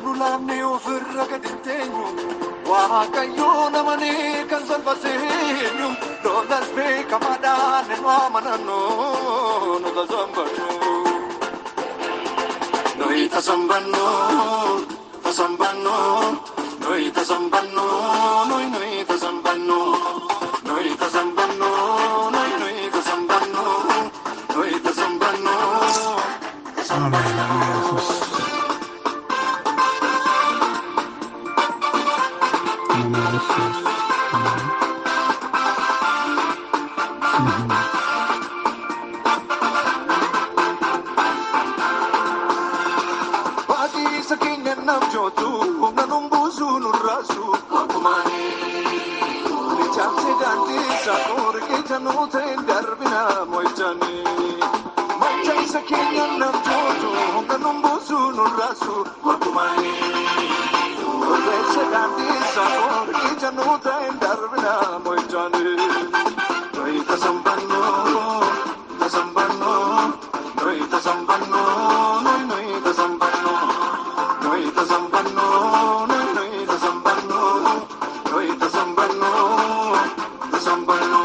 Nulaamni ofirra gadi teenyu waaqayyo namani kan salphaseenu lolas beekamaadhaan nu amanannu nu tasambannu noi tasambannu tasambannu noi tasambannu noi tasambannu noi tasambannu noi tasambannu noi tasambannu. Amen. Jesus. Badi sakin nam jotu nanum buzu nurasu kumani ni chamse ganti sakor ke janu train darbina moichani manchai sakin nam jotu nanum buzu nurasu kumani se ganti sakor ke janu train darbina moichani noi tasambanno tasambanno noi tasambanno noi tasambanno noi tasambanno noi tasambanno noi tasambanno tasambanno.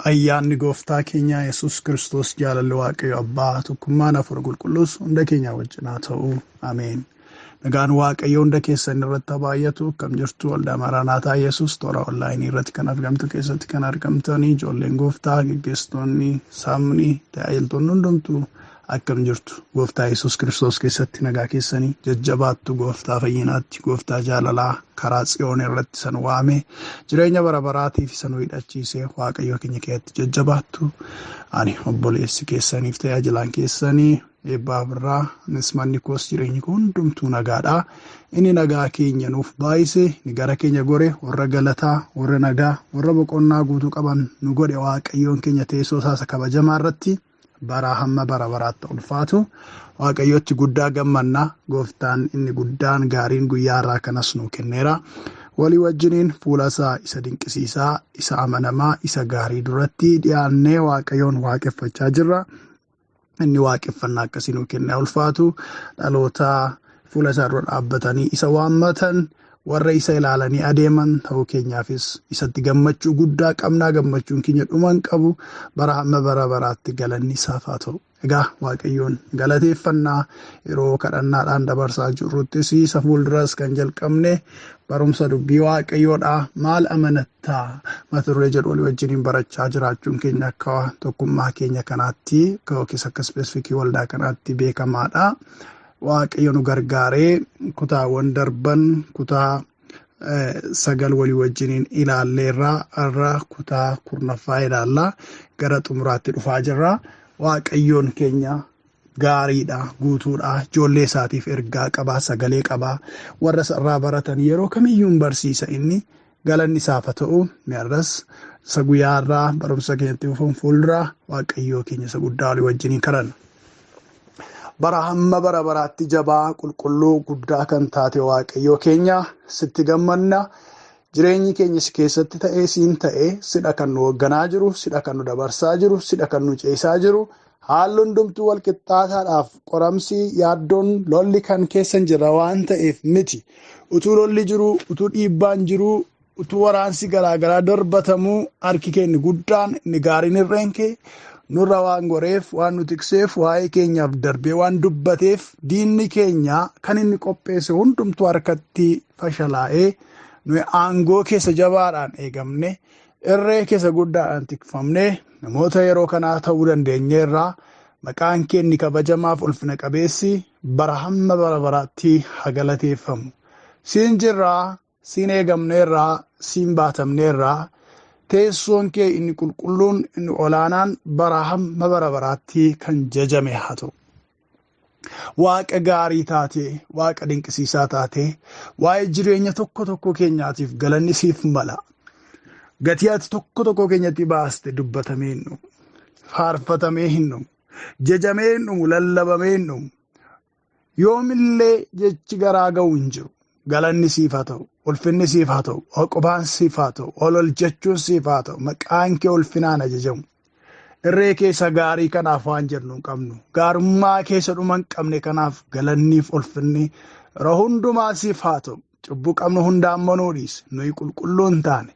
Ayyaanni gooftaa keenya Yesuus Kiristoos jaalalli Waaqayyo Abbaa tokkummaan Hafuura Qulqulluus hunda keenya wajjin haa ta'u. Ameen. Nagaan Waaqayyo hunda keessan irratti haa baay'atu. Akkam jirtu waldaa Maranaataa Yesuus toora onlaayinii irratti kan argamtu keessatti kan argamtanii ijoolleen gooftaa gaggeessitoonni saamni tajaajiltoonni hundumtuu akkam jirtu. Gooftaa Yesuus Kiristoos keessatti nagaa keessanii jajjabaattu. Gooftaa fayyinaatti gooftaa jaalalaa karaa tsiyoon irratti san waame jireenya bara baraatiif san hidhachiisee Waaqayyo keenya keessatti jajjabaattu. Ani obboleessi keessaniif tajaajilaan keessanii eebbaa birraa nismanni koos jireenyi hundumtuu nagaadha. Inni nagaa keenya nuuf baay'ise ni gara keenya gore warra galataa warra nagaa warra boqonnaa guutuu qaban nu godhe Waaqayyoon keenya teessoo isaa kabajamaa irratti bara hamma bara baraatti ulfaatu. Waaqayyotti guddaa gammannaa. Gooftaan inni guddaan gaariin guyyaa irraa kanas nu kenneera. Walii wajjiniin fuula isaa isa dinqisiisaa isa amanamaa isa gaarii duratti dhiyaannee Waaqayyoon waaqeffachaa jirra. Inni waaqeffannaa akkasii nu kennee ulfaatu. Dhaloota fuula isaa dura dhaabbatanii isa waammatan warra isa ilaalanii adeeman ta'uu keenyaafis isatti gammachuu guddaa qabnaa. Gammachuun keenya dhuman qabu. Bara hamma bara baraatti galanni isaaf haa ta'u. Egaa Waaqayyoon galateeffannaa yeroo kadhannaadhaan dabarsaa jirruttis isa fuulduras kan jalqabne barumsa dubbii Waaqayyoodhaa. Maal amanattaa mata duree jedhu walii wajjiniin barachaa jiraachuun keenya akka tokkummaa keenya kanaatti yookiis akka ispeesifikii waldaa kanaatti beekamaadha. Waaqayyo nu gargaaree kutaawwan darban kutaa 9 walii wajjiniin ilaalleerraa irra kutaa 10ffaa ilaallaa gara xumuraatti dhufaa jirra. Waaqayyoon keenya gaariidha, guutuudha, ijoollee isaatiif ergaa qabaa, sagalee qabaa, warra irraa baratan yeroo kamiyyuu barsiisa. Inni galanni isaaf haa ta'u. Mi'arras isa guyyaa irraa barumsa keenyatti fuuldura Waaqayyoo keenya isa guddaa walii wajjiniin kadhanna. Bara hamma bara baraatti jabaa qulqulluu guddaa kan taate Waaqayyoo keenya sitti gammanna. Jireenyi keenya si keessatti ta'ee siin ta'ee sidha kan nu hoogganaa jiru, sidha kan nu dabarsaa jiru, sidha kan nu ceesaa jiru. Haalli hundumtuu wal qixxaataadhaaf qoramsi yaaddoon lolli kan keessan jira waan ta'eef miti. Utuu lolli jiru, utuu dhiibbaan jiru, utuu waraansi garaagaraa darbatamuu harki keenya guddaan inni gaariin irreen kee nurra waan goreef waan nu tikseef waa'ee keenyaaf darbee waan dubbateef diinni keenya kan inni qopheesse hundumtuu harkatti fashalaa'ee nuyi aangoo keessa jabaadhaan eegamne irree keessa guddaadhaan tikfamne namoota yeroo kanaa ta'uu dandeenyeerraa maqaan keenya kabajamaaf ulfina qabeessi bara hamma bara baraatti haa galateeffamu. Siin jirraa, siin eegamneerraa, siin baatamneerraa. Teessoon kee inni qulqulluun inni olaanaan bara hamma bara baraatti kan jajame haa ta'u. Waaqa gaarii taatee, waaqa dinqisiisaa taatee, waa'ee jireenya tokko tokko keenyaatiif galanni siif mala. Gatii ati tokko tokko keenyatti baaste dubbatamee hin dhumu, faarfatamee hin dhumu, jajamee hin dhumu, lallabamee hin dhumu. Yoomillee jechi garaa ga'u hin jiru. galanni siif haa ta'u, ulfinni siif haa ta'u, oqubaan siif haa ta'u, ol jechuun siif haa ta'u, maqaan kee ulfinaan ajajamu. Irree keessa gaarii kanaaf waan jennu hin qabnu. Gaarummaa keessa dhuma hin qabne kanaaf galanniif ulfinni yeroo hundumaa siif haa ta'u. Cubbuu qabnu hundaan manuu dhiisi. Nuyi qulqulluu hin taane.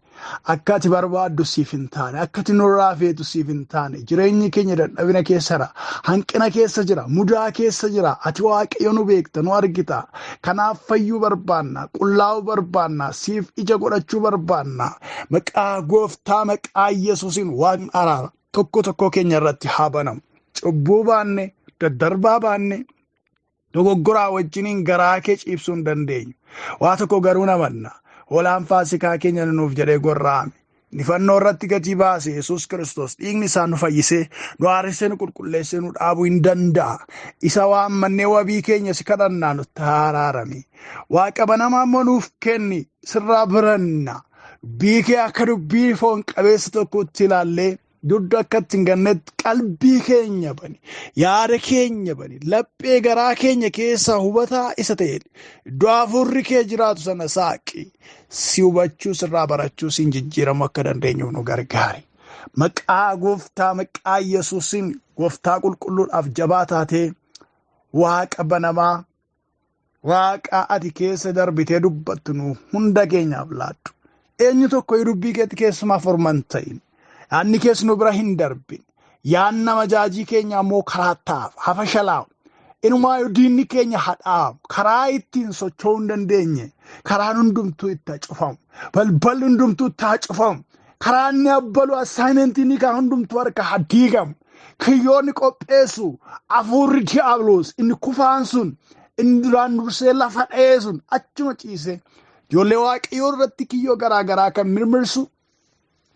Akka ati barbaaddu siif hin taane. Akka ati nurraa feetu siif hin taane. Jireenyi keenya dadhabina keessa jira. Hanqina keessa jira. Mudaa keessa jira. Ati Waaqayyo nu beekta, nu argita. Kanaaf fayyuu barbaanna. Qullaa'uu barbaanna. Siif ija godhachuu barbaanna. Maqaa Gooftaa maqaa Yesuusiin Waaqni araara. Tokko keenya irratti haa banamu. Cubbuu baanne, daddarbaa baanne, dogoggoraa wajjiniin garaa kee ciibsuu hin dandeenyu. Waa tokko garuu namanna. Hoolaan Faasikaa keenya nuuf jedhee gorra'ame. Ni fannoo irratti gatii baase Yesuus Kiristoos dhiigni isaa nu fayyisee, nu haaressee, nu qulqulleessee, nu dhaabuu hin danda'a. Isa waammannee wabii keenya si kadhannaa nutti araarame. Waaqa banamaa immoo nuuf kenni sirraa biranna. Biikee akka dubbii foon qabeessa tokkotti ilaallee dudda akkatti hin gannetti qalbii keenya bani, yaada keenya bani, laphee garaa keenya keessaa hubataa isa ta'e iddoo hafuurri kee jiraatu sana saaqi. Si hubachuu sirraa barachuu siin jijjiiramu akka dandeenyuuf nu gargaari. Maqaa Gooftaa maqaa Yesuusiin Gooftaa qulqulluudhaaf jabaa taatee Waaqa banamaa, Waaqa ati keessa darbitee dubbattu nu hunda keenyaaf laaddu. Eenyu tokko dubbii keetti keessumaa forman ta'in. Yaanni keessa nu bira hin darbin. Yaanna majaajii keenya ammoo karaa taa'aaf hafa shalaa'u. Inumaa diinni keenya hadhaa'amu. Karaa ittiin socho'uu hin dandeenye. Karaan hundumtuu itti cufamu. Balballi hundumtuu itti cufamu. Karaan inni abbalu assaayimentiin kan hundumtuu harka hadiigamu. Kiyyoonni qopheessu hafuurri diiyaabiloos inni kufaan sun inni duraan dursee lafa dha'ee sun achuma ciise. Ijoollee Waaqayyoo irratti kiyyoo garaa kan mirmirsu.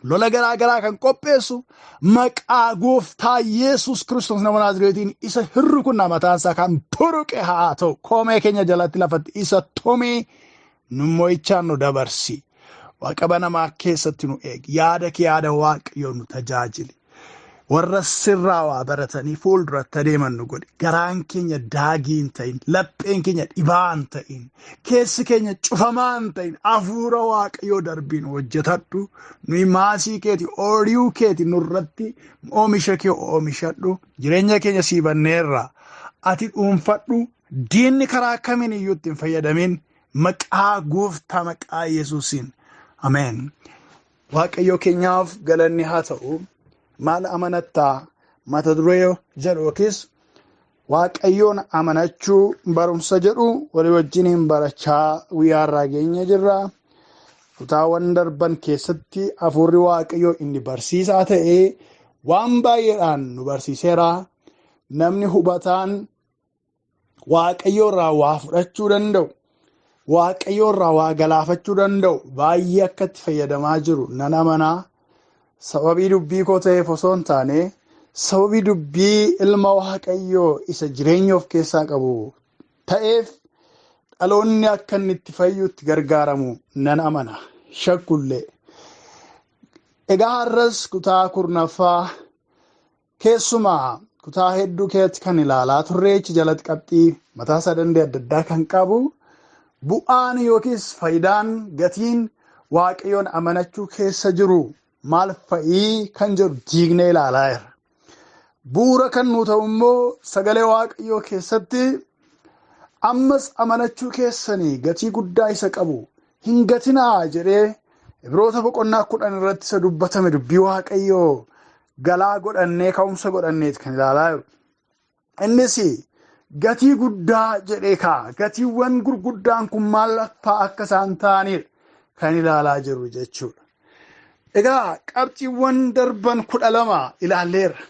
Lola garaa kan qopheessu maqaa Gooftaa Yesuus Kiristoos nama Naazreetiin isa hirru kun mataansaa kan buruqe haa ta'u. Koomee keenya jalatti lafatti isa tumee nu mo'ichaan nu dabarsi. Waaqa banamaa keessatti nu eegi. Yaada kee yaada Waaqayyoo nu tajaajili. Warra sirraa waa baratanii fuulduratti adeeman nu godhi. Garaan keenya daagii hin ta'in, lapheen keenya dhibaa hin ta'in, keessi keenya cufamaa hin ta'in, hafuura Waaqayyoo darbiin hojjetadhu. Nuyi maasii keeti, ooyiruu keeti nurratti oomisha kee oomishadhu. Jireenya keenya siibanneerra. Ati dhuunfadhu. Diinni karaa kamiin iyyuu ittiin fayyadamin maqaa Gooftaa maqaa Yesuusiin. Ameen. Waaqayyoo keenyaaf galanni haa ta'u. Maal amanattaa mata duree jedhu yookiis Waaqayyoon amanachuu barumsa jedhu walii wajjiniin barachaa guyyaarraa geenye jirra. Kutaawwan darban keessatti hafuurri Waaqayyoo inni barsiisaa ta'ee waan baay'eedhaan nu barsiiseera. Namni hubataan Waaqayyoo irraa waa fudhachuu danda'u, Waaqayyoo irraa waa galaafachuu danda'u baay'ee akka itti fayyadamaa jiru nan amanaa. Sababii dubbii koo ta'eef osoo hin taane sababii dubbii ilma Waaqayyoo isa jireenya of keessaa qabu ta'eef dhaloonni akka inni itti fayyuutti gargaaramu nan amana. Shakkullee. Egaa har'as kutaa 10ffaa keessumaa kutaa hedduu keessatti kan ilaalaa turreechi jalatti qabxii mataa isaa danda'e adda addaa kan qabu bu'aan yookiis faayidaan gatiin Waaqayyoon amanachuu keessa jiru. Maal fa'ii kan jedhu diignee ilaalaa jira. Bu'uura kan nu ta'u immoo sagalee Waaqayyoo keessatti ammas amanachuu keessanii gatii guddaa isa qabu hin gatinaa jedhee Ibroota boqonnaa 10 irratti isa dubbatame dubbii Waaqayyoo galaa godhannee ka'umsa godhanneet kan ilaalaa jiru. Innis gatii guddaa jedhee kaa gatiiwwan gurguddaan kun maal akka isaan ta'anidha kan ilaalaa jiru jechuudha. Egaa qabxiiwwan darban 12 ilaalleerra.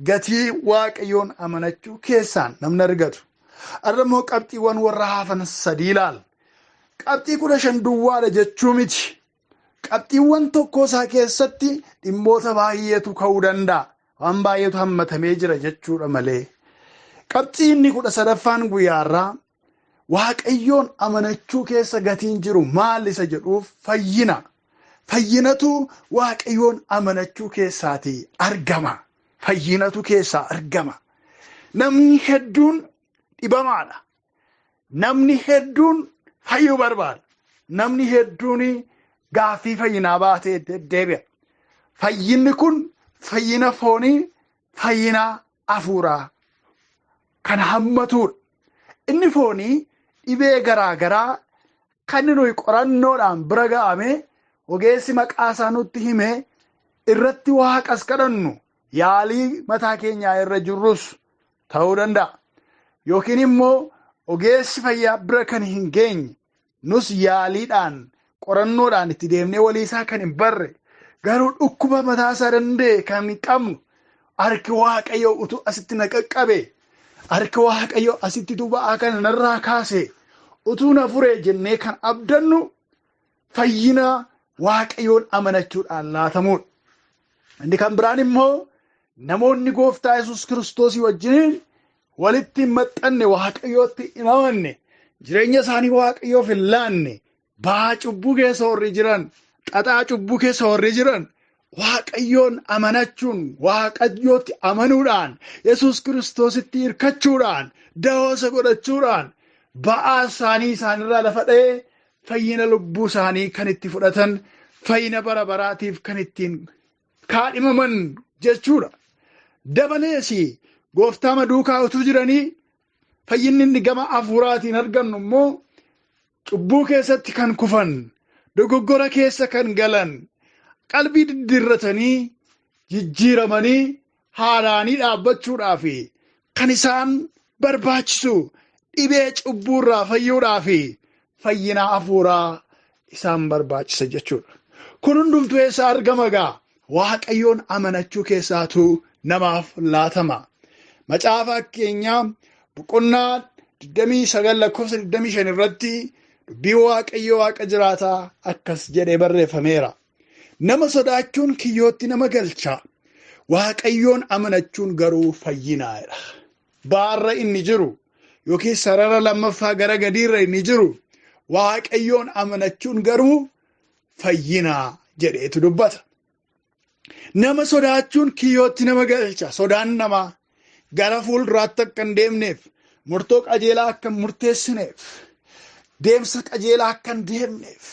Gatii Waaqayyoon amanachuu keessaan namni argatu. Arra immoo qabxiiwwan warra hafan 3 ilaala. Qabxii 15 duwwaadha jechuu miti. Qabxiiwwan tokko isaa keessatti dhimmoota baay'eetu ka'uu danda'a. Waan baay'eetu hammatamee jira jechuudha malee. Qabxiin 13ffaan guyyaarraa Waaqayyoon amanachuu keessa gatiin jiru maal isa jedhuuf fayyina. Fayyinatu Waaqayyoon amanachuu keessaatii argama. Fayyinatu keessaa argama. Namni hedduun dhibamaadha. Namni hedduun fayyuu barbaada. Namni hedduun gaaffii fayyinaa baatee deddeebi'a. Fayyinni kun fayyina foonii, fayyina hafuuraa kan hammatudha. Inni foonii dhibee garaa garaa kan nuyi qorannoodhaan bira ga'ame ogeessi maqaa isaa nutti hime irratti waaqas kadhannu yaalii mataa keenyaa irra jirrus ta'uu danda'a. Yookiin immoo ogeessi fayyaa bira kan hin geenye nus yaaliidhaan qorannoodhaan itti deemnee walii isaa kan hin barre garuu dhukkuba mataa isaa danda'e kan hin qabnu harki Waaqayyoo utuu asitti na qaqqabe, harki Waaqayyoo asitti ba'aa kana narraa kaase utuu na fure jennee kan abdannu fayyina Waaqayyoon amanachuudhaan laatamudha. Inni kan biraan immoo namoonni gooftaa Yesuus Kiristoosii wajjiniin walitti hin maxxanne, Waaqayyootti hin amanne, jireenya isaanii Waaqayyoof hin laanne, ba'aa cubbuu keessa warri jiran, xaxaa cubbuu keessa warri jiran, Waaqayyoon amanachuun, Waaqayyootti amanuudhaan, Yesuus Kiristoositti hirkachuudhaan, da'oosa godhachuudhaan, ba'aa isaanii isaanirraa lafa dha'ee fayyina lubbuu isaanii kan itti fudhatan, fayyina bara baraatiif kan ittiin kaadhimaman jechuudha. Dabalees gooftaa maduukaa utuu jiranii fayyinni inni gama hafuuraatiin argannu immoo cubbuu keessatti kan kufan, dogoggora keessa kan galan, qalbii diddiirratanii jijjiiramanii haaraanii dhaabbachuudhaaf kan isaan barbaachisu dhibee cubbuurraa fayyuudhaaf fayyina hafuuraa isaan barbaachisa jechuudha. Kun hundumtuu eessaa argama gaa? Waaqayyoon amanachuu keessaatu namaaf laatama. Macaafa keenyaa boqonnaa 29:25 irratti dubbii Waaqayyoo Waaqa jiraataa akkas jedhee barreeffameera. Nama sodaachuun kiyyootti nama galcha, Waaqayyoon amanachuun garuu fayyinaadha. Baarra inni jiru yookiin sarara lammaffaa gara gadiirra inni jiru Waaqayyoon amanachuun garuu fayyinaa jedheetu dubbata. Nama sodaachuun kiyyootti nama galcha. Sodaan namaa gara fuulduraatti akka hin deemneef, murtoo qajeelaa akka hin murteessineef, deemsa qajeelaa akka hin deemneef,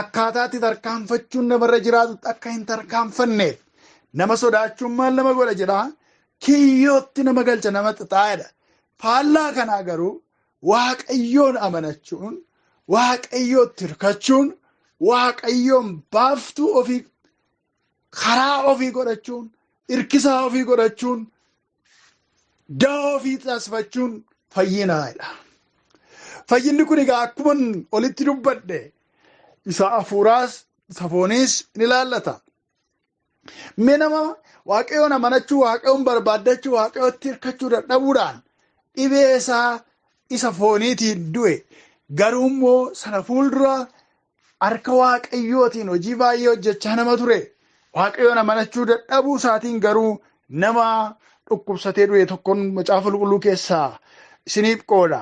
akkaataatti tarkaanfachuun namarra jiraatutti akka hin tarkaanfanneef nama sodaachuun maal nama godha jedhaa? Kiyyootti nama galcha, nama xaxaa'edha. Faallaa kanaa garuu Waaqayyoon amanachuun, Waaqayyootti hirkachuun, Waaqayyoon baaftuu ofii, karaa ofii godhachuun, hirkisaa ofii godhachuun, da'oo ofii taasifachuun fayyinaadha. Fayyinni kun egaa akkuma olitti dubbadhe isa hafuuraas isa fooniis ni ilaallata. Mee nama Waaqayyoon amanachuu, Waaqayyoon barbaaddachuu, Waaqayyootti hirkachuu dadhabuudhaan dhibee isaa isa fooniitiin du'e garuu immoo sana fuuldura harka Waaqayyootiin hojii baay'ee hojjechaa nama ture. Waaqayyoon amanachuu dadhabuu isaatiin garuu nama dhukkubsatee du'e tokkoon macaafa qulqulluu keessaa isiniif qooda.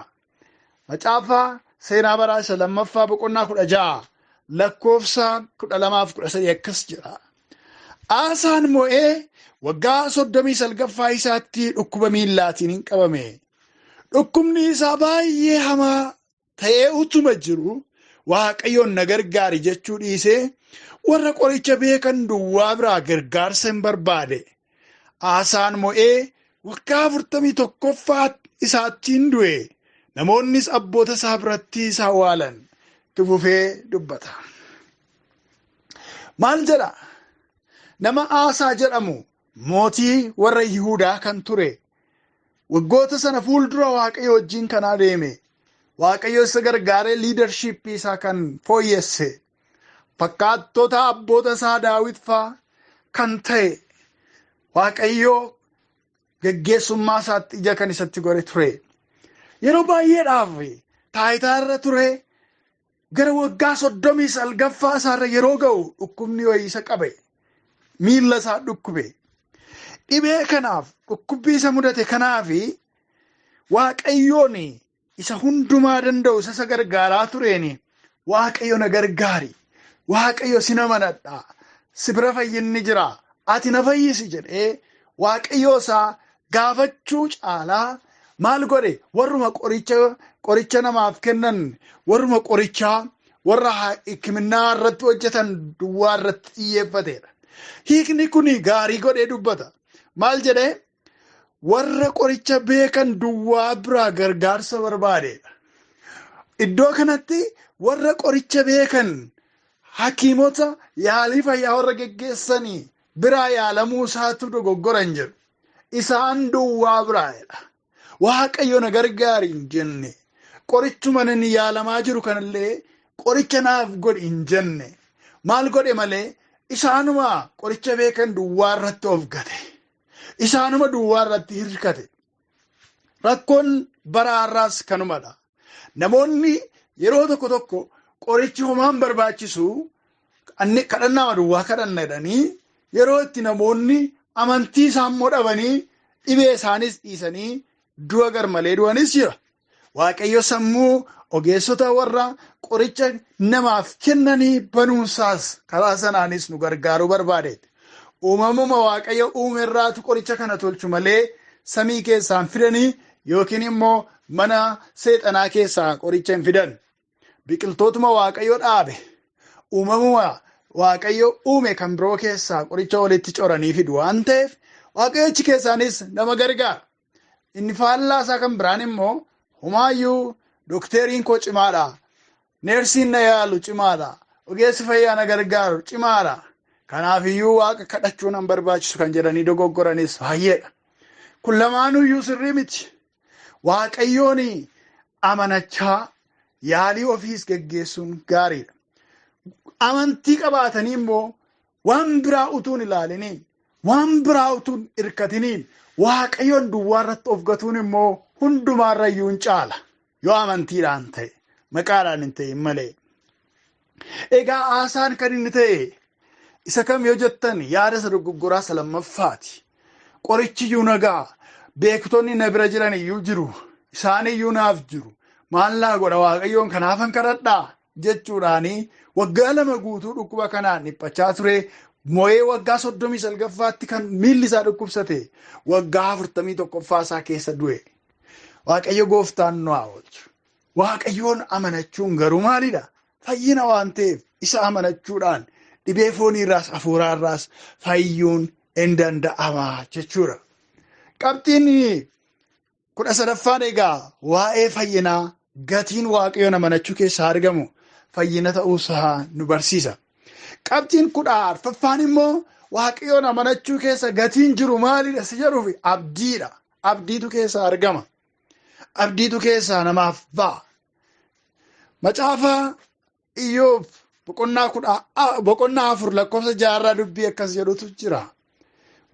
Macaafa seenaa baraa isa lammaffaa boqonnaa 16 lakkoofsa 12-13 akkas jedha. Aasaan mo'ee waggaa 39 isaatti dhukkuba miillaatiin hin qabame. Dhukkubni isaa baay'ee hamaa ta'ee utuma jiru Waaqayyoon na gargaari jechuu dhiisee warra qoricha beekan duwwaa biraa gargaarsa hin barbaade. Aasaan mo'ee waggaa 41 isaattiin du'e. Namoonnis abboota isaa biratti isa awwaalan. Itti fufee dubbata. Maal jedha? Nama Aasaa jedhamu mootii warra Yihuudaa kan ture. Waggoota sana fuuldura Waaqayyo wajjin kan adeeme. Waaqayyo isa gargaaree liidarshiippii isaa kan fooyyesse. Fakkaattota abboota isaa Daawit fa'aa kan ta'e Waaqayyo geggeessummaa isaatti ija kan isatti godhe ture. Yeroo baay'eedhaaf taayitaa irra ture. Gara waggaa 39 isaarra yeroo ga'u dhukkubni wayii isa qabe. Miilla isaa dhukkube. Dhibee kanaaf dhukkubbii isa mudate kanaaf Waaqayyoon isa hundumaa danda'u isa gargaaraa tureen Waaqayyo na gargaari. Waaqayyo si na amanadha. Si bira fayyinni jira. Ati na fayyisi jedhee Waaqayyo isaa gaafachuu caalaa Maal godhe? Warruma qoricha namaaf kennan, warruma qorichaa, warra hikiminnaa irratti hojjetan duwwaa irratti xiyyeeffateedha. Hiikni kun gaarii godhee dubbata. Maal jedhee? Warra qoricha beekan duwwaa biraa gargaarsa barbaadeedha. Iddoo kanatti warra qoricha beekan, hakiimota yaalii fayyaa warra geggeessanii biraa yaalamuu isaatu dogoggoran jedhu. Isaan duwwaa biraadha. Waaqayyo na gargaari hin jenne. Qorichuma inni yaalamaa jiru kanallee qoricha naaf godhi hin jenne. Maal godhe malee? Isaanuma qoricha beekan duwwaa irratti of gate. Isaanuma duwwaa irratti hirkate. Rakkoon baraarraas kanumadha. Namoonni yeroo tokko tokko qorichi homaan barbaachisu kadhannaa duwwaa kadhanna jedhanii yeroo itti namoonni amantii isaan dhabanii dhibee isaanis dhiisanii du'a garmalee du'anis jira. Waaqayyo sammuu ogeessota warra qoricha namaaf kennanii banuunsaas karaa sanaanis nu gargaaruu barbaadeeti. Uumamuma Waaqayyo uume irraatu qoricha kana tolchu malee samii keessaan fidanii yookiin immoo mana seexanaa keessaa qoricha hin fidan. Biqiltootuma Waaqayyo dhaabe, uumamuma Waaqayyo uume kan biroo keessaa qoricha walitti coranii fidu waan ta'eef Waaqayyochi keessaanis nama gargaara. Inni faallaa isaa kan biraan immoo humaayyuu dookteriin koo cimaadha, neersiin na yaalu cimaadha, ogeessi fayyaa na gargaaru cimaadha. Kanaafiyyuu Waaqa kadhachuun hin barbaachisu kan jedhanii dogoggoranis baay'eedha. Kun lamaanuyyuu sirrii miti. Waaqayyoon amanachaa yaalii ofiis geggeessuun gaariidha. Amantii qabaatanii immoo waan biraa utuun ilaaliniin, waan biraa utuun irkatiniin Waaqayyoon duwwaa irratti of gatuun immoo hundumaarrayyuu hin caala. Yoo amantiidhaan ta'e, maqaadhaan hin ta'e malee. Egaa haasaan kan inni ta'e isa kam yoo jettan yaada isa dogoggoraa isa lammaffaati. Qorichiyyuu nagaa, beektonni na bira jiran iyyuu jiru, isaaniyyuu naaf jiru. Maallaa godha Waaqayyoon kanaafan kadhadhaa jechuudhaanii waggaa 2 guutuu dhukkuba kanaan dhiphachaa ture. Moo'ee waggaa 39ffaatti kan miilli isaa dhukkubsate waggaa 41ffaa isaa keessa du'e. Waaqayyo gooftaan nu haa oolchu. Waaqayyoon amanachuun garuu maalidha? Fayyina waan ta'eef isa amanachuudhaan dhibee fooniirraas hafuuraarraas fayyuun hin danda'ama jechuudha. Qabxiin 13ffaan egaa waa'ee fayyinaa gatiin Waaqayyoon amanachuu keessaa argamu fayyina ta'uusaa nu barsiisa. Qabxiin 14ffaan immoo Waaqayyoon amanachuu keessa gatiin jiru maalidha si jedhuufi abdiidha. Abdiitu keessaa argama. Abdiitu keessaa namaaf ba'a. Macaafa Iyyoob boqonnaa 4 dubbii akkas jedhutu jira.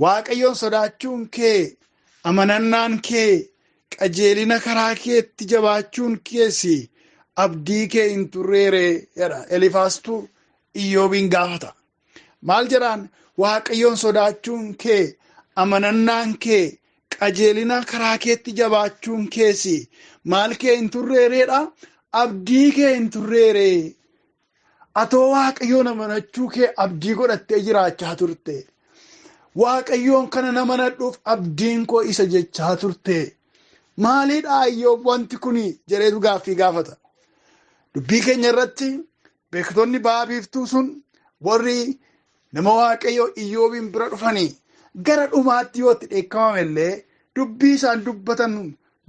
Waaqayyoon sodaachuun kee, amanannaan kee, qajeelina karaa keetti jabaachuun keessi abdii kee hin turreere jedha. Elifaastu Iyyoobiin gaafata. Maal jedhaan? Waaqayyoon sodaachuun kee, amanannaan kee, qajeelina karaa keetti jabaachuun keessi maal kee hin turreeredha? Abdii kee hin turreere. Atoo Waaqayyoon amanachuu kee abdii godhattee jiraachaa turte. Waaqayyoon kana nama nadhuuf abdiin koo isa jechaa turte. Maalidha Iyyoob wanti kuni jedheetu gaaffii gaafata. Dubbii keenya irratti beektonni ba'aa biiftuu sun warri nama Waaqayyo Iyyoobiin bira dhufanii gara dhumaatti yoo itti dheekkamame illee dubbii isaan dubbatan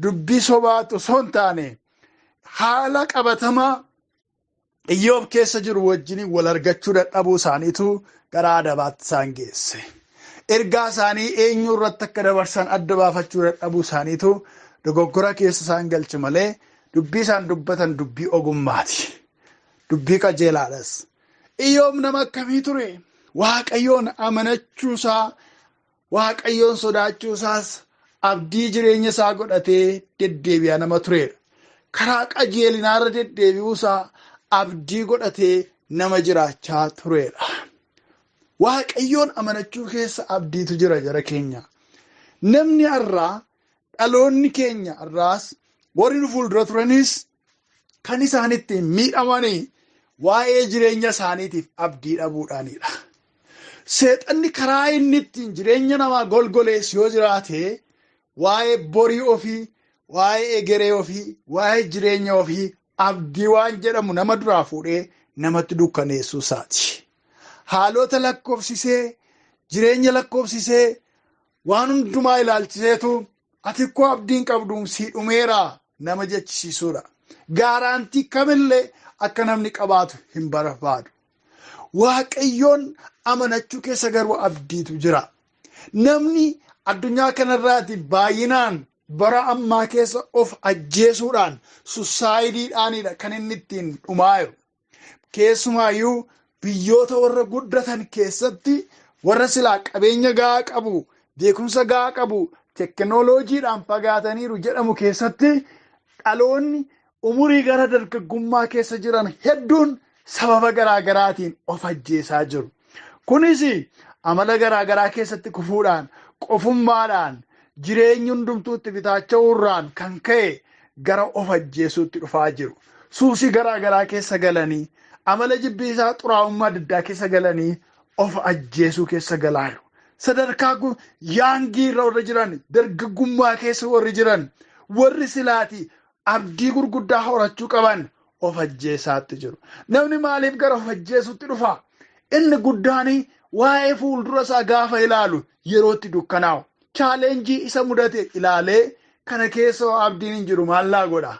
dubbii sobaatu osoo hin taane haala qabatamaa Iyyoob keessa jiru wajjin wal argachuu dadhabuu isaaniitu gara adabaatti isaan geesse. Ergaa isaanii eenyu irratti akka dabarsan adda baafachuu dadhabuu isaaniitu dogoggora keessa isaan galche malee dubbii isaan dubbatan dubbii ogummaati. Dubbii qajeelaadhas. Iyyoob nama akkamii ture? Waaqayyoon amanachuusaa, Waaqayyoon sodaachuusaas abdii jireenya isaa godhatee deddeebi'aa nama turedha. Karaa qajeelinaarra deddeebi'uusaa abdii godhatee nama jiraachaa turedha. Waaqayyoon amanachuu keessa abdiitu jira jara keenya. Namni har'aa, dhaloonni keenya har'aas warri nu fuuldura turanis kan isaan ittiin miidhamanii waa'ee jireenya isaaniitiif abdii dhabuudhaanidha. Seexanni karaa inni ittiin jireenya namaa golgoleessu yoo jiraate waa'ee borii ofii, waa'ee egeree ofii, waa'ee jireenya ofii abdii waan jedhamu nama duraa fuudhee namatti dukkaneessuu isaati. Haalota lakkoofsisee, jireenya lakkoofsisee, waan hundumaa ilaalchiseetu ati koo abdiin qabduun sii dhumeeraa nama jechisiisuudha. Gaaraantii kamillee akka namni qabaatu hin barbaadu. Waaqayyoon amanachuu keessa garuu abdiitu jira. Namni addunyaa kanarraati baay'inaan bara ammaa keessa of ajjeesuudhaan suusaayidiidhaanidha kan inni ittiin dhumaa jiru. Keessumaayyuu biyyoota warra guddatan keessatti warra silaa qabeenya gahaa qabu, beekumsa gahaa qabu, teknooloojiidhaan fagaataniiru jedhamu keessatti dhaloonni umurii gara dargaggummaa keessa jiran hedduun sababa garaagaraatiin of ajjeesaa jiru. Kunis amala garaagaraa keessatti kufuudhaan, qofummaadhaan, jireenyi hundumtuutti bitaacha'uurraan kan ka'e gara of ajjeesuutti dhufaa jiru. Suusii garaagaraa keessa galanii, amala jibbiisaa xuraa'ummaa adda addaa keessa galanii of ajjeesuu keessa galaa jiru. Sadarkaa yaangii irra warri jiran, dargaggummaa keessa warri jiran, warri silaati abdii gurguddaa horachuu qaban of ajjeesaatti jiru. Namni maaliif gara of ajjeesuutti dhufa? Inni guddaan waa'ee fuuldura isaa gaafa ilaalu yerootti dukkanaa'u. Chaalenjii isa mudate ilaalee kana keessa abdiin hin jiru maallaa godha.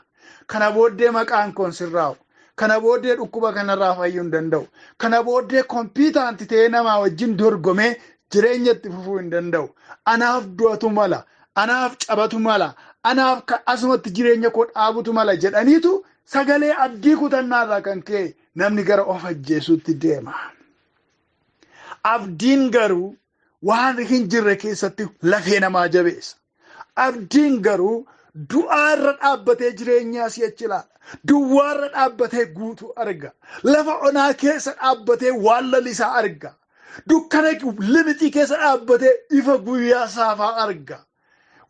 Kana booddee maqaan koon sirraa'u. Kana booddee dhukkuba kanarraa fayyuu hin danda'u. Kana booddee kompiitaanti ta'ee namaa wajjin dorgomee jireenya itti fufuu hin danda'u. Anaaf du'atu mala, anaaf cabatu mala, anaaf asumatti jireenya koo dhaabutu mala jedhaniitu sagalee abdii kutannaarraa kan ka'e namni gara of ajjeesuutti deema. Abdiin garuu waan hin jirre keessatti lafee namaa jabeessa. Abdiin garuu du'aa irra dhaabbatee jireenyaa si'achi ilaala. Duwwaa irra dhaabbatee guutuu arga. Lafa onaa keessa dhaabbatee waan lalisaa arga. Dukkana limitii keessa dhaabbatee ifa guyyaa saafaa arga.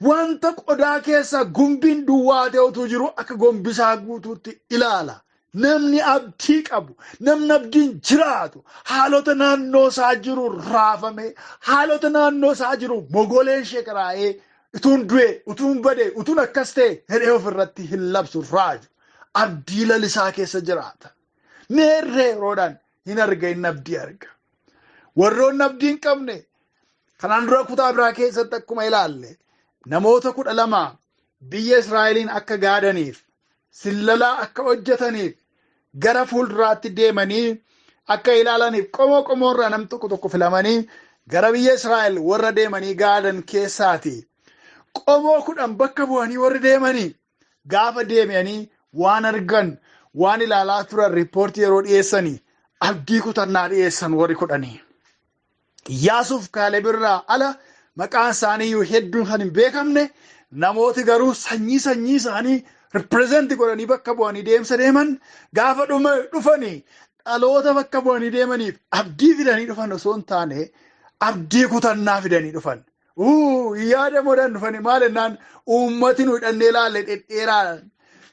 Wanta qodaa keessa gumbiin duwwaa ta'utu jiru akka gombisaa guutuutti ilaala. Namni abdii qabu, namni abdiin jiraatu, haalota naannoo isaa jiru raafame, haalota naannoo isaa jiru mogoleen sheekaraa'ee utuun du'e, utuun bade, utuun akkas ta'e hedhee ofirratti hin labsu raaju. Abdii lalisaa keessa jiraata. Neerree yeroodhaan hin arga, hin abdii arga. Warroonni abdii hin qabne kanaan dura kutaa biraa keessatti akkuma ilaalle namoota 12 biyya Israa'eliin akka gaadaniif, sillalaa akka hojjetaniif, gara fuulduraatti deemanii akka ilaalaniif qomoo qomoorraa nam tokko filamanii gara biyya Israa'el warra deemanii gaadan keessaati. Qomoo 10 bakka bu'anii warri deemanii gaafa deemanii waan argan, waan ilaalaa turan riippoortii yeroo dhiyeessanii abdii kutannaa dhiyeessan warri 10. Iyyaasuuf Kaaleb irraa ala maqaan isaaniiyyuu hedduun kan hin beekamne namooti garuu sanyii isaanii ripireezenti godhanii bakka bu'anii deemsa deeman gaafa dhufanii dhaloota bakka bu'anii deemaniif abdii fidanii dhufan osoo hin taane abdii kutannaa fidanii dhufan. Yaada modaan dhufanii maal jennaan uummati nu hidhannee ilaalle dhedheeraadhaan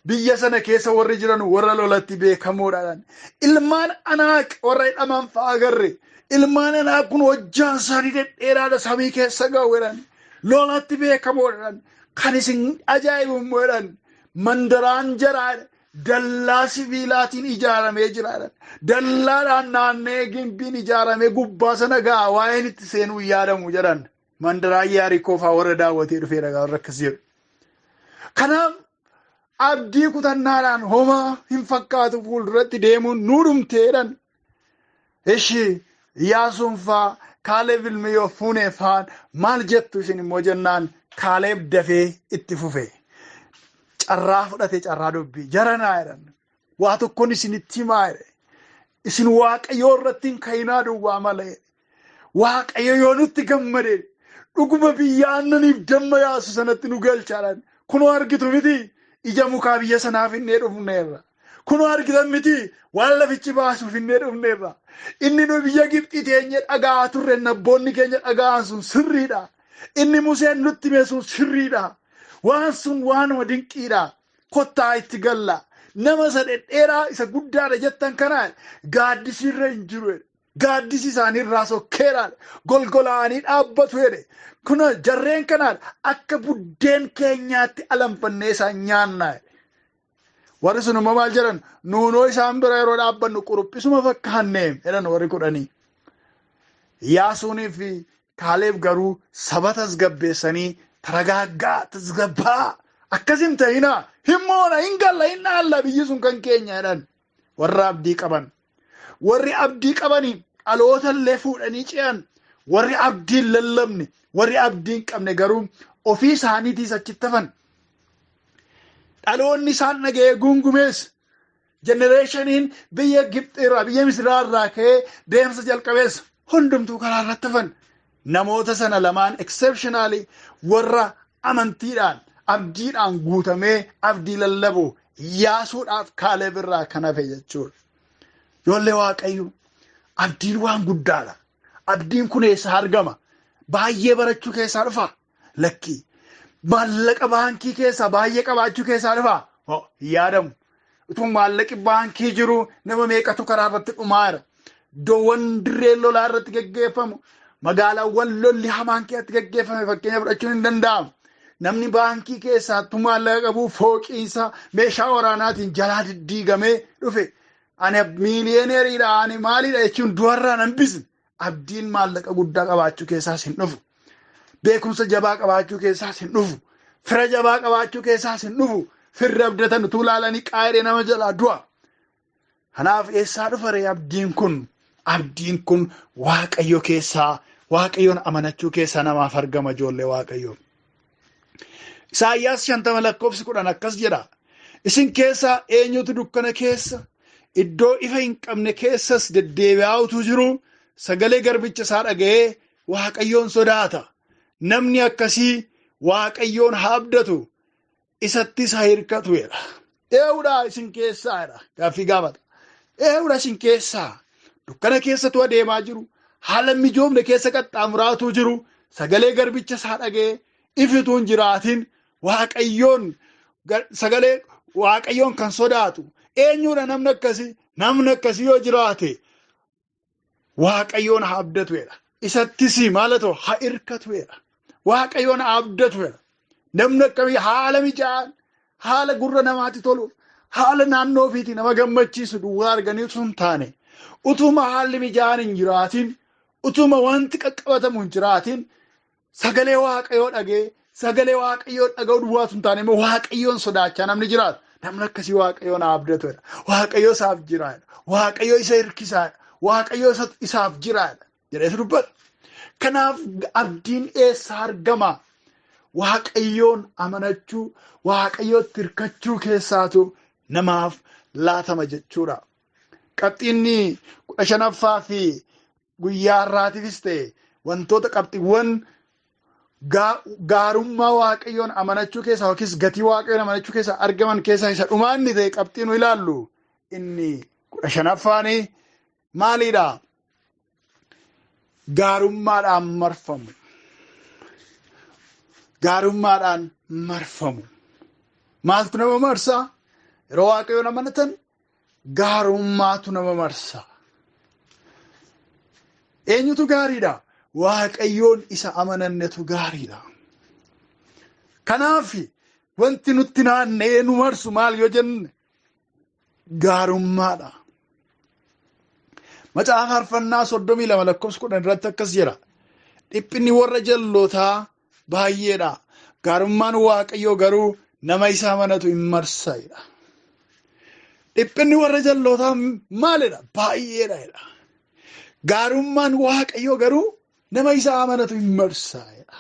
biyya sana keessa warri jiran warra lolatti beekamoodhaan ilmaan Anaaq warra hidhaman fa'aa agarre. Ilmaan Anaaq kun hojjaan isaanii dhedheeraadha samii keessa ga'uudhaan lolatti beekamoodhaan kan isin ajaa'ibummoodhaan mandaraan jaraadha dallaa sibiilaatiin ijaaramee jiraadhaan dallaadhaan naannee gimbiin ijaaramee gubbaa sana ga'a waa'een itti seenuu yaadamu jedhan mandaraan Yaarikoo fa'aa warra daawwatee dhufee dhagaa warra akkas jedhu. Kanaaf abdii kutannaadhaan homaa hin fakkaatu fuulduratti deemuun nu dhumteedhaan. Ishii Iyyaasuun fa'aa Kaaleb ilmi Yofunee fa'aan maal jettu isin immoo jennaan Kaaleb dafee itti fufe. Carraa fudhate carraa dubbii jaranaa jedhan. Waa tokkoon isinitti himaa jedhe. Isin Waaqayyoo irratti hin ka'inaa duwwaa malee. Waaqayyo yoo nutti gammade dhuguma biyya aannaniif damma yaasu sanatti nu galchaadhaan. Kunoo argitu miti ija mukaa biyya sanaaf hinnee dhufneerra. Kunoo argitan miti waan lafichi baasuuf hinnee dhufneerra. Inni nu biyya Gibxii teenye dhagaa turre nabboonni keenya dhagaan sun sirriidha. Inni Museen nutti hime sun sirriidha. Waan sun waanuma dinqiidha. Kottaa itti galla. Nama isa dhedheeraa isa guddaadha jettan kanaan gaaddisiirra hin jiru. Gaaddisi isaanii irraa sokkeeraadha. Golgolaanii dhaabbatu jedhe. Kuna jarreen kanaan akka buddeen keenyaatti alanfannee isaan nyaanna. Warri sun immoo maal jedhan? Nuunoo isaan bira yeroo dhaabbannu quruphisuma fakkaannee jedhan warri kudhanii. Iyyaasuunii fi Kaaleeb garuu saba tasgabbeessanii taragaaggaa tasgabbaa akkasin ta'inaa himmoona hin galla hin dhaalla biyyi sun kan keenya jedhan warra abdii qaban. Warri abdii qabanii dhaloota illee fuudhanii ce'an. Warri abdiin lallabne warri abdiin qabne garuu ofii isaaniitiis achitti hafan. Dhaloonni isaan dhaga'ee gungumees jenereeshiniin biyya Gibxiirraa biyya Misiraarraa ka'ee deemsa jalqabees hundumtuu karaa irratti hafan. Namoota sana lamaan exceptionally warra amantiidhaan abdiidhaan guutamee abdii lallabu Iyyaasuudhaaf Kaaleeb irraa kan hafe jechuudha. Ijoollee Waaqayyo abdiin waan guddaadha. Abdiin kun eessa argama? Baay'ee barachuu keessaa dhufa? Lakkii. Maallaqa baankii keessaa baay'ee qabaachuu keessaa dhufa? Yaadamu. Utuu maallaqi baankii jiru nama meeqatu karaa irratti dhumaara. Iddoowwan dirreen lolaa irratti geggeeffamu. Magaalaawwan lolli hamaan keessatti geggeeffame fakkeenya fudhachuun hin danda'amu. Namni baankii keessattuu maallaqa qabu fooqiinsa meeshaa waraanaatiin jalaa diddiigamee dhufe. Ani miiliyeeneriidha ani maaliidha jechuun du'arraa nan bisne. Abdiin maallaqa guddaa qabaachuu keessaas hin dhufu. Beekumsa jabaa qabaachuu keessaas hin dhufu. Fira jabaa qabaachuu keessaas hin dhufu. Firri abdatan utuu ilaalanii qaayiree nama jalaa du'a. Kanaaf eessaa dhufare abdiin kun? Abdiin kun Waaqayyo keessaa Waaqayyoon amanachuu keessaa namaaf argama ijoollee Waaqayyo. Isaayyaas 50:10 akkas jedha. Isin keessaa eenyutu dukkana keessa iddoo ifa hin qabne keessas deddeebi'aa utuu jiru sagalee garbicha isaa dhaga'ee Waaqayyoon sodaata. Namni akkasii Waaqayyoon haa abdatu isattis haa hirkatu jedha. Eewudha isin keessaa jedha. Gaaffii gaafata. Eewudha isin keessaa dukkana keessatu adeemaa jiru haala mijoomne keessa qaxxaamuraatuu jiru sagalee garbicha isaa dhaga'ee ifituun jiraatin sagalee Waaqayyoon kan sodaatu eenyudha namni akkasii yoo jiraate Waaqayyoon haa abdatu jedha. Isattis maalatoo haa hirkatu jedha. Waaqayyoon haa abdatu jedha. Namni akkamii haala mijaa'an haala gurra namaatti tolu haala naannoo ofiitii nama gammachiisu duwwaa arganii sun taane utuma haalli mijaa'an hin jiraatin utuma wanti qaqqabatamu hin jiraatin sagalee Waaqayyoo dhagee sagalee Waaqayyoo dhaga'u duwwaa sun taane immoo Waaqayyoon sodaachaa namni jiraatu. Namni akkasii Waaqayyoon haa abdatu jedha. Waaqayyo isaaf jiraadha. Waaqayyo isa hirkisaadha. Waaqayyo isaaf jiraadha jedheetu dubbata. Kanaaf abdiin eessa argama? Waaqayyoon amanachuu Waaqayyootti hirkachuu keessaatu namaaf laatama jechuudha. Qabxiinni 15ffaa fi guyyaa har'aatiifis ta'e wantoota qabxiiwwan gaarummaa Waaqayyoon amanachuu keessaa yookiis gatii Waaqayyoon amanachuu keessaa argaman keessaa isa dhumaanni ta'e qabxiin ilaallu inni 15ffaan maalidha? Gaarummaadhaan marfamu. Gaarummaadhaan marfamu. Maaltu nama marsa? Yeroo Waaqayyoon amanatan gaarummaatu nama marsa. Eenyutu gaariidha? Waaqayyoon isa amanannetu gaariidha. Kanaaf wanti nutti naanna'ee nu marsu maal yoo jenne gaarummaadha. Macaafa Faarfannaa 32:10 irratti akkas jedha. Dhiphinni warra jallootaa baay'eedha. Gaarummaan Waaqayyoo garuu nama isa amanatu hin marsaidha. Dhiphinni warra jallootaa maalidha? Baay'eedha. Gaarummaan Waaqayyoo garuu nama isa amanatu hin marsaidha.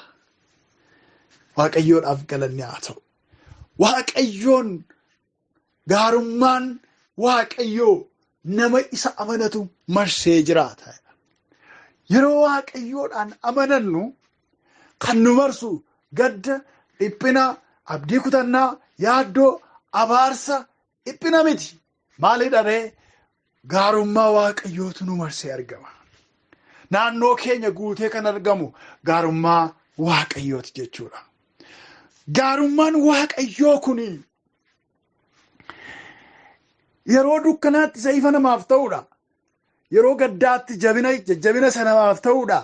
Waaqayyoodhaaf galanni haa ta'u. Waaqayyoon gaarummaan Waaqayyoo nama isa amanatu marsee jiraata. Yeroo Waaqayyoodhaan amanannu kan nu marsu gadda, dhiphina, abdii kutannaa, yaaddoo, abaarsa, dhiphina miti. Maalidha ree? Gaarummaa Waaqayyootu nu marsee argama. Naannoo keenya guutee kan argamu gaarummaa Waaqayyooti jechuudha. Gaarummaan Waaqayyoo kuni yeroo dukkanaatti ifa namaaf ta'uudha. Yeroo gaddaatti jajjabina isa namaaf ta'uudha.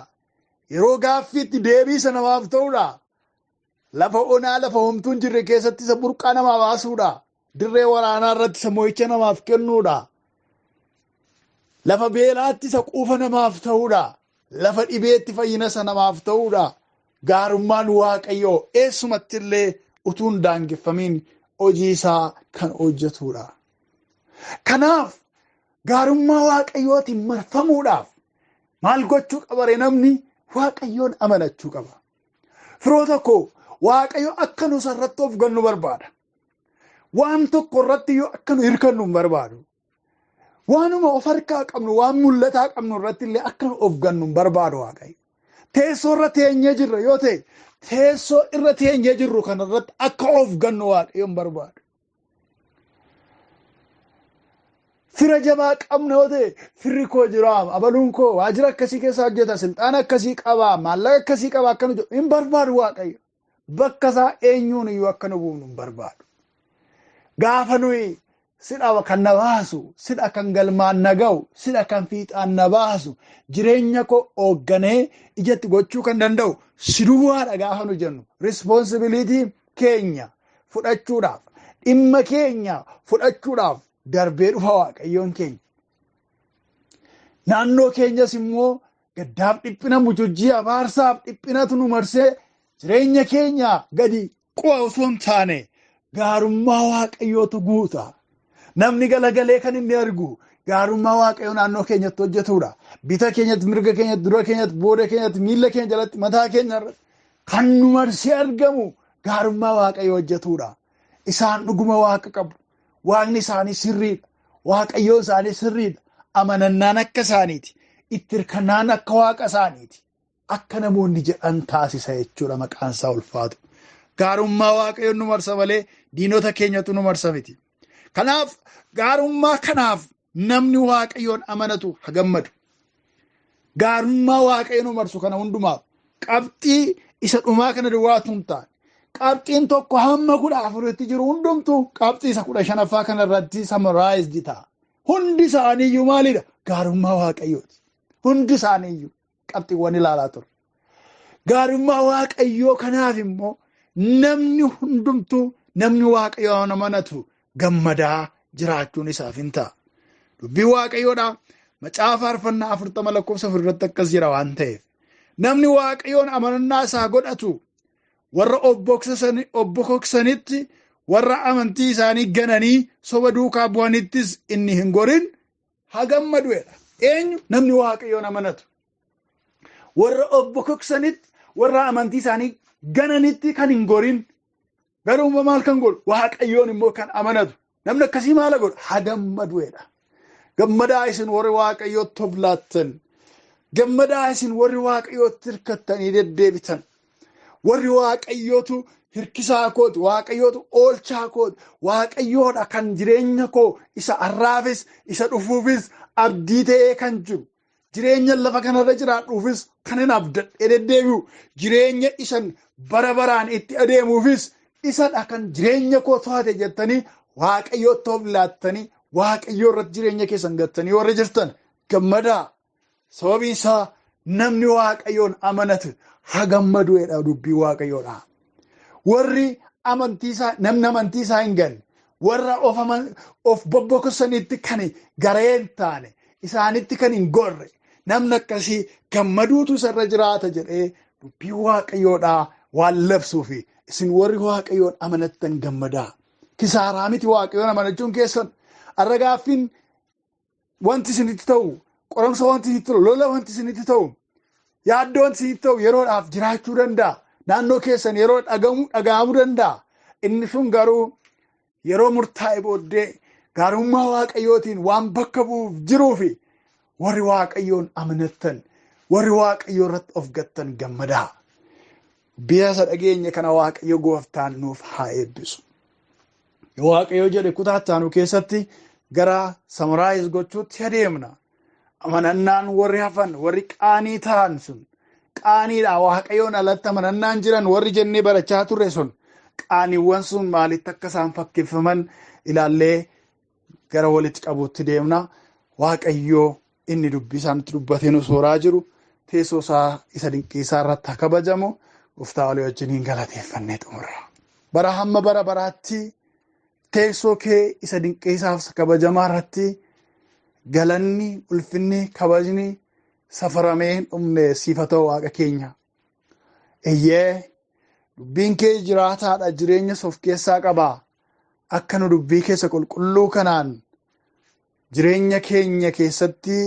yeroo gaaffiitti deebii isa namaaf ta'uudha. Lafa onaa lafa homtuun jirre keessatti isa burqaa namaa baasuudha. Dirree waraanaa irratti isa mo'icha namaaf kennuudha. Lafa beelaatti isa quufa namaaf ta'uudha. Lafa dhibeetti fayyina isa namaaf ta'uudha. Gaarummaan Waaqayyoo eessumatti illee utuu hin daangeffamiin hojii isaa kan hojjetuudha. Kanaaf gaarummaa Waaqayyootiin marfamuudhaaf maal gochuu qaba namni? Waaqayyoon amanachuu qaba. Firoota koo Waaqayyo akka nu sarratti of gannu barbaada. Waan tokko irratti yoo akka nu hirkannu hin barbaadu. Waanuma of harkaa qabnu waan mul'ataa qabnu irratti illee akka nu of gannu hin barbaadu Waaqayyo. Teessoo irra teenyee jirra yoo ta'e teessoo irra teenyee jirru kana irratti akka of gannu Waaqayyo hin barbaadu. Fira jabaa qabna yoo ta'e firri koo jira, abaluun koo waajjira akkasii keessa hojjeta, silxaana akkasii qaba, maallaqa akkasii qaba akkanu jedhu hin barbaadu Waaqayyo. Bakka isaa eenyuun iyyuu akka nu buufnu hin barbaadu. Gaafa nuyi sidha kan na baasu, sidha kan galmaan na ga'u, sidha kan fiixaan na baasu, jireenya koo hoogganee ijatti gochuu kan danda'u si duwwaadha gaafa nu jennu. Responsibilitii keenya fudhachuudhaaf, dhimma keenya fudhachuudhaaf darbee dhufa Waaqayyoon keenya. Naannoo keenyas immoo gaddaaf dhiphina mujujjii abaarsaaf dhiphinatu nu marsee jireenya keenya gadi quba osoo hin taane gaarummaa Waaqayyootu guuta. Namni galagalee kan inni argu gaarummaa Waaqayyoo naannoo keenyatti hojjetuudha. Bita keenyatti, mirga keenyatti, dura keenyatti, booda keenyatti, miilla keenya jalatti, mataa keenya irratti kan nu marsee argamu gaarummaa Waaqayyoo hojjetuudha. Isaan dhuguma Waaqa qabu. Waaqni isaanii sirriidha. Waaqayyoon isaanii sirriidha. Amanannaan akka isaaniiti. Itti hirkannaan akka Waaqa isaaniiti. Akka namoonni jedhan taasisa jechuudha maqaan isaa ulfaatu. Gaarummaa Waaqayyoon nu marsa malee diinota keenyatu nu marsa miti. Kanaaf gaarummaa kanaaf namni Waaqayyoon amanatu haa gammadu. Gaarummaa Waaqayyoon nu marsu kana hundumaaf qabxii isa dhumaa kana duwwaatu hin taane. Qabxiin tokko hamma 14tti jiru hundumtu qabxii isa 15ffaa kanarratti samaraayizdi ta'a. Hundi isaaniiyyuu maalidha? Gaarummaa Waaqayyooti. Hundi isaaniiyyuu qabxiiwwan ilaalaa ture. Gaarummaa Waaqayyoo kanaaf immoo namni hundumtuu namni Waaqayyoon amanatu gammadaa jiraachuun isaaf hin ta'a. Dubbii Waaqayyoodha. Macaafa Faarfannaa 40 lakkoofsa 4 irratti akkas jira waan ta'eef. Namni Waaqayyoon amanannaa isaa godhatu warra obbokoksanitti warra amantii isaanii gananii soba duukaa bu'anittis inni hin gorin haa gammaduudha. Eenyu? Namni Waaqayyoon amanatu. Warra obbokoksanitti warra amantii isaanii gananitti kan hin gorin garuu maal kan godhu? Waaqayyoon immoo kan amanatu. Namni akkasii maal godhu? Haa gammaduudha. Gammadaa isin warri Waaqayyootti of laattan. Gammadaa isin warri Waaqayyootti hirkattanii deddeebitan. Warri Waaqayyootu hirkisaa kooti, Waaqayyootu oolchaa kooti, Waaqayyoodha kan jireenya koo isa har'aafis isa dhufuufis abdii ta'ee kan jiru. Jireenya lafa kanarra jiraadhuufis kan hin abdadhee deddeebi'u, jireenya isan bara baraan itti adeemuufis isadha kan jireenya koo to'ate jettanii Waaqayyootti of laattanii Waaqayyoo irratti jireenya keessan gattanii warra jirtan gammadaa. Sababiin isaa namni Waaqayyoon amanatu haa gammaduudha dubbii Waaqayyoodha. Warri namni amantii isaa hin ganne, warra of bobbokosanitti kan gareen taane, isaanitti kan hin gorre, namni akkasii gammaduutu isarra jiraata jedhee dubbii Waaqayyoodha waan labsuufi isin warri Waaqayyoon amanattan gammadaa. Kisaaraa miti Waaqayyoon amanachuun keessan. Har'a gaaffiin wanti isinitti ta'u, qoramsa wanti isinitti ta'u, lola wanti isinitti ta'u, yaaddoo wanti isinitti ta'u yeroodhaaf jiraachuu danda'a. Naannoo keessan yeroo dhaga'amuu danda'a. Inni sun garuu yeroo murtaa'e booddee gaarummaa Waaqayyootiin waan bakka bu'uuf jiruufi warri Waaqayyoon amanattan, warri Waaqayyoo irratti of gattan gammadaa. Biyyasa dhageenya kana Waaqayyo gooftaan nuuf haa eebbisu. Waaqayyo jedhe kutaa ittaanu keessatti gara samaraayis gochuutti adeemna. Amanannaan warri hafan, warri qaanii ta'an sun qaaniidha. Waaqayyoon alatti amanannaan jiran warri jennee barachaa turre sun qaaniiwwan sun maalitti akka isaan fakkeeffaman ilaallee gara walitti qabuutti deemna. Waaqayyoo inni dubbii isaanitti dubbatee nu sooraa jiru teessoo isaa isa dinqiisaa irratti haa kabajamu. Gooftaa walii wajjiniin galateeffannee xumurra. Bara hamma bara baraatti teessoo kee isa dinqiisaaf kabajamaa irratti galanni, ulfinni, kabajni safaramee hin dhumne siif haa ta'u Waaqa keenya. Eeyyee dubbiin kee jiraataadha, jireenyas of keessaa qabaa. Akka nu dubbii keessa qulqulluu kanaan jireenya keenya keessatti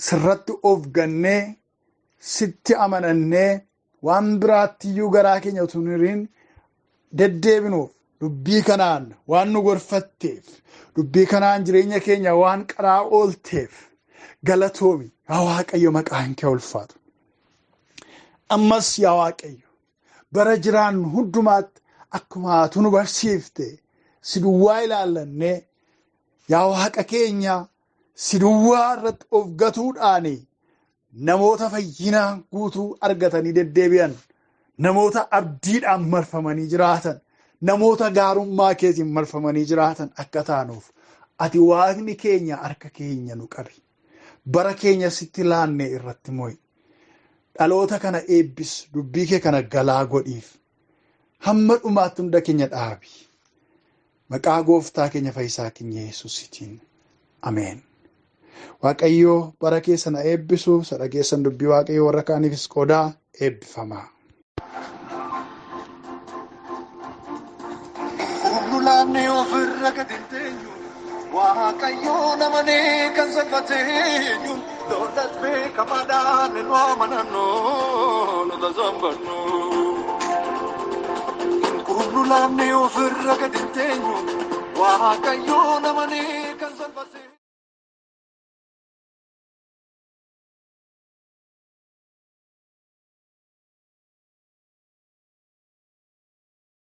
sirratti of gannee sitti amanannee waan biraattiyyuu garaa keenya utuu hin hiriin deddeebinuuf dubbii kanaan waan nu gorfatteef, dubbii kanaan jireenya keenya waan qaraa oolteef galatoomi. Yaa Waaqayyo maqaan kee ulfaatu. Ammas yaa Waaqayyo bara jiraan hundumaatti akkuma ati nu barsiifte si duwwaa ilaallannee yaa Waaqa keenya si duwwaa irratti of gatuudhaan namoota fayyina guutuu argatanii deddeebi'an, namoota abdiidhaan marfamanii jiraatan, namoota gaarummaa keetiin marfamanii jiraatan akka taanuuf ati Waaqni keenya harka keenya nu qabi. Bara keenya sitti laannee irratti mo'i. Dhaloota kana eebbis, dubbii kee kana galaa godhiif. Hamma dhumaatti hunda keenya dhaabi. Maqaa gooftaa keenya fayyisaa keenya Yesuusitiin. Ameen. Waaqayyoo bara keessa na eebbisu, sadhageessan dubbii Waaqayyoo warra kaaniifis qoodaa eebbifamaa. Humnu laafne ofirra gad hin teenyu, Waaqayyoo namanee kan salphateenyu, lollas beekamaadhaan nu amanannu, nu tasombannu. Humnu laafne ofirra gad hin teenyu, Waaqayyoo namanee